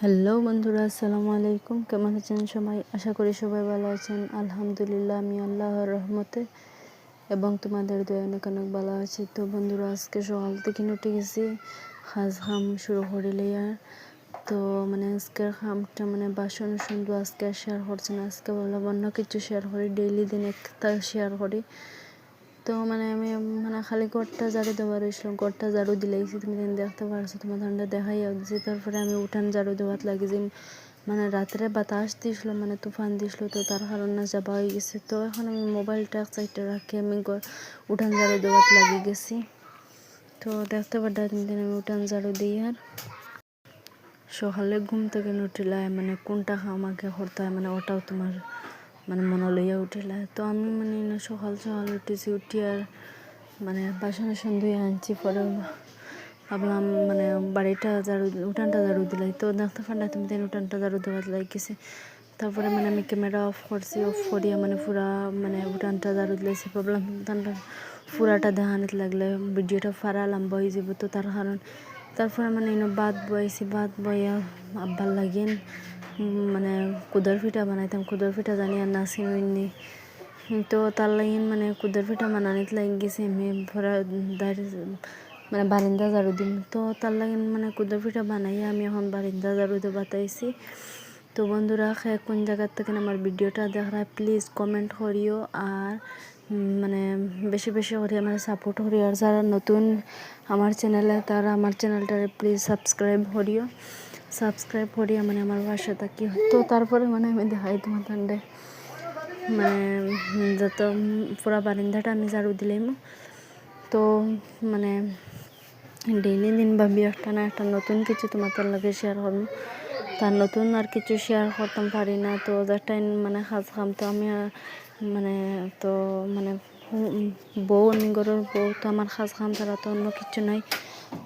Hello বন্ধুরা, আসসালামু আলাইকুম। কেমন আছেন সবাই? আশা করি সবাই ভালো আছেন। আলহামদুলিল্লাহ, আমি আল্লাহর রহমতে এবং তোমাদের দয়ায় অনেক অনেক ভালো আছি। তো বন্ধুরা, আজকে সকাল থেকে উঠে গেছি, কাম শুরু করিলে আর তো আজকের কামটা বাসন সুন্দর আজকে শেয়ার করছি না। আজকে বললাম অন্য কিছু শেয়ার করি, ডেইলি দিন একটা শেয়ার করি। তো আমি খালি ঘরটা ঝাড়ু দেওয়ার হয়েছিল, ঘরটা ঝাড়ু দিলেইছি, তুমি দেখতে পারছো, তোমার ঠান্ডা দেখাই দিয়েছি। তারপরে আমি উঠান ঝাড়ু দেওয়ার লাগিয়েছি, রাত্রে বাতাস দিয়েছিল, তুফান দিয়েছিল, তো তার কারণে যাবা হয়ে গেছে। তো এখন আমি মোবাইলটা এক সাইডে রাখি আমি উঠান ঝাড়ু দেওয়ার লাগিয়ে গেছি। তো দেখতে পারটা তুমি আমি উঠান ঝাড়ু দিই। আর সকালে ঘুম থেকে উঠিলায় কোনটা আমাকে করতে হয় ওটাও তোমার মনে লইয়া উঠিলায়। তো আমি সকাল উঠেছি, উঠি আর বাসন ধুয়ে আনছি। পরে ভাবলাম বাড়িটা ঝাড়ু উঠানটা ঝাড়ু দিলাই। তো দেখতে পারলা তুমি উঠানটা ঝাড়ু দেওয়া লাগিয়েছি। তারপরে আমি ক্যামেরা অফ করছি, অফ করিয়া পুরা উঠানটা ঝাড়ু দিলাইছি। ভাবলাম উঠানটা পুরাটা দেখানিতে লাগলে ভিডিওটা ফারা লম্বা হয়ে যাব। তো তার কারণ তারপরে ভাত বয়াইছি, ভাত বইয়া আব্বার লাগিন কুদার পিঠা বানাইতাম। কুদার পিঠা জানি আর নাসি হইনি, তো তার লাগিন কুদার পিঠা বানানিতে লাগি গেছি। আমি পুরা বারিন্দা ঝাড়ু দিম। তো তার লাগিন কুদার পিঠা বানাইয়া আমি এখন বারিন্দা ঝাড়ু দিয়ে বাতাইছি। তো বন্ধুরা, কোন জায়গার থেকে আমার ভিডিওটা দেখা প্লিজ কমেন্ট করিও, আর বেশি বেশি করে আমার সাপোর্ট করিও। আর যারা নতুন আমার চ্যানেলে তারা আমার চ্যানেলটারে প্লিজ সাবস্ক্রাইব করিও, সাবস্ক্রাইব করিয়া আমার বাসা থাকি। তো তারপরে আমি দেখাই তোমার ঠান্ডে যত পুরা বারিন্দাটা আমি ঝাড়ু দিলাম। তো ডেইলি দিন ভাবি একটা না একটা নতুন কিছু তোমার লগে শেয়ার করবো, তার নতুন আর কিছু শেয়ার করতাম পারি না। তো ওদেরটাই কাজ কাম তো আমি তো বউ ঘরের বউ, তো আমার কাজ কাম ছাড়া তো অন্য কিছু নাই।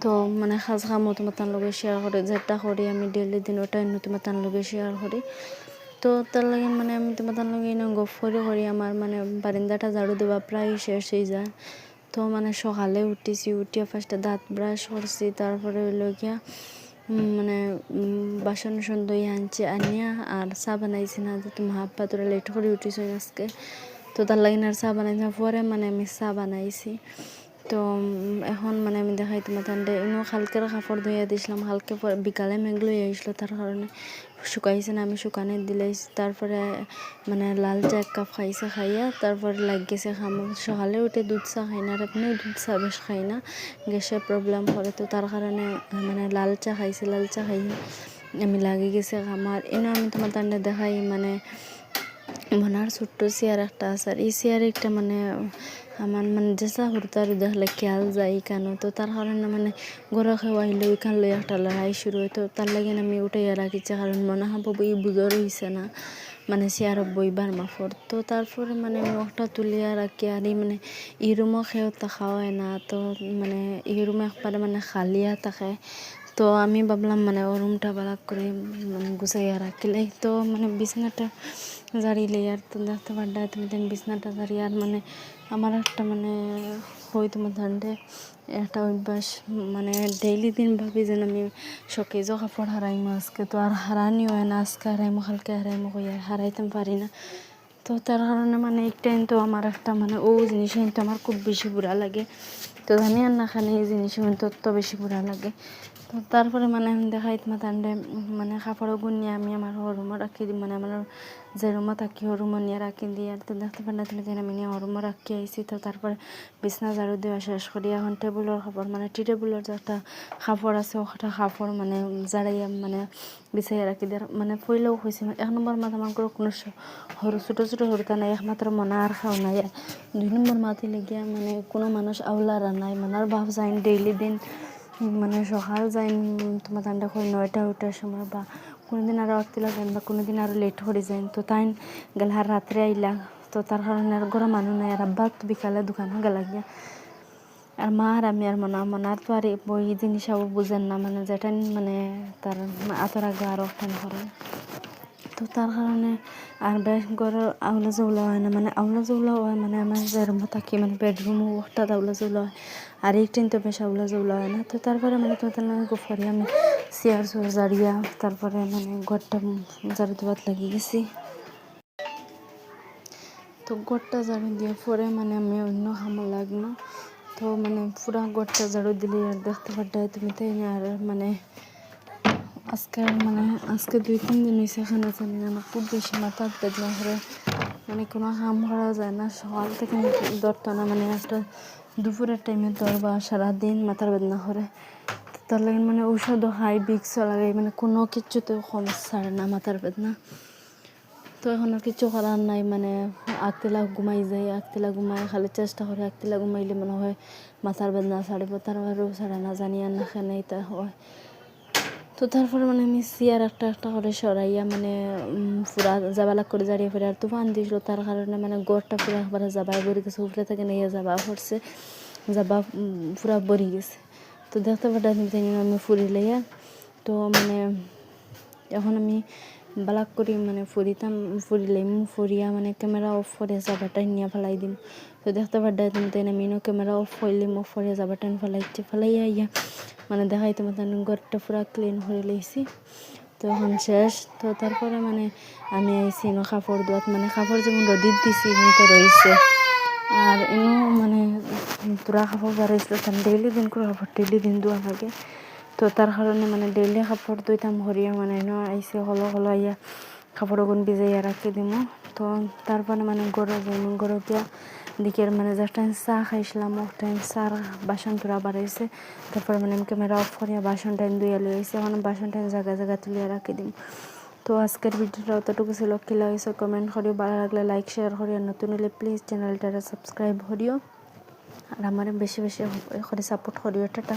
তো কাজ কামও তোমার তার লগে শেয়ার করে, যেটা করি আমি ডেইলি দিন ওটাই তোমার তার লগে শেয়ার করি। তো তার লাগে আমি তোমার তার লগে গপ করি আমার বারিন্দাটা ঝাড়ু দেওয়া প্রায় শেষ হয়ে যায়। তো সকালে উঠিছি, উঠিয়া ফার্স্টে দাঁত ব্রাশ করছি, তারপরে হইল গিয়া বাসন ধুয়ে আনছি, আনিয়া আর চা বানাইছি না, যে তুমি হাপ্পা তোরা লেট করে উঠিস আজকে। তো তার লাগে আর চা বানাইছি পরে আমি চা বানাইছি। তো এখন আমি দেখাই তোমার ঠান্ডা কালকের কাপড় ধুইয়া দিয়েছিলাম, কালকে বিকালে মেঘ লইয়া আসলো, তার কারণে শুকাইছে না, আমি শুকানে দিলাইছি। তারপরে লাল চা এক কাপ খাইছে, খাইয়া তারপরে লাগিয়েছে খাম। সকালে উঠে দুধ চা খাই না, আর এমনিও দুধ চা বেশ খাই না, গ্যাসের প্রবলেম করে। তো তার কারণে লাল চা খাইছি, লাল চা খাই আমি লাগিয়ে গেছে আমার এনে আমি তোমার ঠান্ডা দেখাই মনার ছোট্ট চেয়ার একটা আছে। আর এই চেয়ার একটা আমার যেসা হুরতারু দেখলে খেয়াল যায় কেন। তো তার কারণে গরু খাওয়াইলে ওইখান লই একটা লড়াই শুরু হয়। তো তার লাগে আমি উঠাইয়া রাখিছি, কারণ মনে হবো এই বুঝর হয়েছে না চেয়ারত বইবার মাফর। তো তারপরে মুখটা তুলিয়া রাখি। আর এই রুমও খেয়েও থাকা হয় না, তো এই রুমে একবারে খালিয়া থাকে। তো আমি ভাবলাম ও রুমটা বালাক করে গুছাইয়া রাখিলে। তো বিছনাটা জারিলে আর তো দেখতে পারডা তুমি বিছনাটা জারি। আর আমার একটা হই তোমার ধান্ডে একটা অভ্যাস, ডেইলি দিন ভাবি যেন আমি শকেজও কাপড় হারাইমো আজকে। তো আর হারানি হয় না, আজকে হারাইমো কালকে হারাইমো কই আর হারাইতে পারি না। তো তার কারণে একটাই তো আমার একটা ও জিনিস কিন্তু আমার খুব বেশি বুড়া লাগে। তো জানি আর না খানে এই জিনিস কিন্তু তত বেশি বুড়া লাগে। তো তারপরে দেখাই তোমার তান্ডে কাপড় গুনিয়ে আমি আমার রুমে রাখি দিই, আমার যে রুমে থাকি ও রুমে নিয়ে রাখি দিই। আর তো দেখতে পারলে তুমি আমি নিয়ে রুমে রাখি আইসি। তো তারপরে বিছনা ঝাড়ু দেওয়া শেষ করি, এখন টেবিলের কাপড় টি টেবিলের যে একটা কাপড় আছে ওটা কাপড় জাড়াইয়া বিছাইয়া রাখি দিয়ে পইলেও হয়েছে। এক নম্বর মাথা আমার কোনো সরু ছোটো ছোটো হরতা নাই, একমাত্র আর খাও নাই। আর 2 নম্বর মাথি লেগিয়া কোনো মানুষ আউলারা নাই, আর ভাব যায় ডেইলি দিন সকাল যাই তোমার ঠান্ডা করে 9টা ওঠার সময়, বা কোনোদিন আরও আটতিলা যান, বা কোনোদিন আরও লেট করে যান। তো তাই গেলে আর রাত্রে আইলা, তো তার কারণে আর ঘরে মানুষ নাই। আর আব্বা তো বিকালে দোকানে গেলা গিয়া, আর মা আর আমি আর মনার তো আর বই জিনিস বুঝেন না, যেটা তার আতর আগে আরও টান করে। তো তার কারণে আর বেশ ঘরের আউলা জৌলা হয় না, আউলা জৌলা হয় আমার যে রুমে থাকি বেডরুমও একটা আউলা জৌলা হয়, আর এই তো বেশ আউলা জৌলা হয় না। তো তারপরে তোমার গুফারি আমি চেয়ার চোয়ার জারিয়া তারপরে মানে ঘরটা ঝাড়ু দেওয়াত লাগিয়ে গেছি। তো ঘরটা ঝাড়ু দিয়ে পরে মানে আমি অন্য হামা লাগলো। তো মানে পুরা ঘরটা ঝাড়ু দিলে আর দেখতে পারতাই তুমি, তাই না? আর মানে আজকে 2-3 দিন হয়েছে এখানে জানি না, আমার খুব বেশি মাথা বেদনা করে, মানে কোনো কাম করা যায় না। সকাল থেকে ধরতো না, মানে একটা দুপুরের টাইমে ধরবা সারাদিন মাথার বেদনা করে। তার লাগে মানে ঔষধও খাই, ভিক্সও লাগাই, মানে কোনো কিছুতেও কম ছাড়ে না মাথার বেদনা। তো এখন আর কিছু করার নাই, মানে আগতেলা ঘুমাই যাই, আগতেলা ঘুমাই খালি চেষ্টা করে আগতেলা ঘুমাইলে মনে হয় মাথার বেদনা ছাড়িব, তারপরেও ছাড়ে না, জানি আর না কেন এটা হয়। তো তারপরে মানে আমি চেয়ার একটা একটা করে সরাইয়া মানে পুরা জাবালাক করে জারিয়ে ফেলে, আর তুফান দিয়েছিল তার কারণে মানে গড়টা পুরা একবারে জাবায় ভরে গেছে, উপরে থেকে নিয়ে যাবা পড়ছে, যাবা পুরা ভরে গেছে। তো দেখতে পাঠাই আমি ফুরি লইয়া। তো মানে এখন আমি বালাক করি মানে ফুরিলাম, ফুরিয়া মানে ক্যামেরা অফ করে যাবাটা নিয়ে ফেলাই দিম। তো দেখতে পাঠাই তাই আমি ক্যামেরা অফ করলাম, অফ করে যাবাটা ফেলাইয়া ইয়া মানে দেখাইতে মতন ঘরটা পুরা ক্লিন করে লইছি। তো এখন শেষ। তো তারপরে মানে আমি আইসি কাপড় ধোয়াত, মানে কাপড় যেমন রোদিত দিছি তো রয়েছে, আর এনো মানে পুরা কাপড় বাড়াইছিল, তার ডেইলি দিন করে কাপড় ডেইলি দিন ধোয়া লাগে। তো তার কারণে মানে ডেইলি কাপড় ধুইতাম হরিয়া, মানে এনো আইসি হলো আইয়া কাপড় ওগুন ভিজাইয়া রাখি দিমো। তো তারপরে মানে গরো যাইম, গরো গিয়া দিকের মানে জাস্ট টাইম চা খাইছিলাম, টাইম চার বাসন তোরা বাড়াইছে। তারপরে মানে আমি ক্যামেরা অফ করিয়া বাসন টাইম ধুইয়া লই আইসি, এখন বাসন টাইম জায়গা তুলিয়া রাখি দিম। তো আজকের ভিডিওটা অতটুকু ছিল, কি লাগছে কমেন্ট করিও, ভালো লাগলে লাইক শেয়ার করিও, নতুন হলে প্লিজ চ্যানেলটা সাবস্ক্রাইব করিও, আর আমার বেশি বেশি করে সাপোর্ট করিও। টাটা।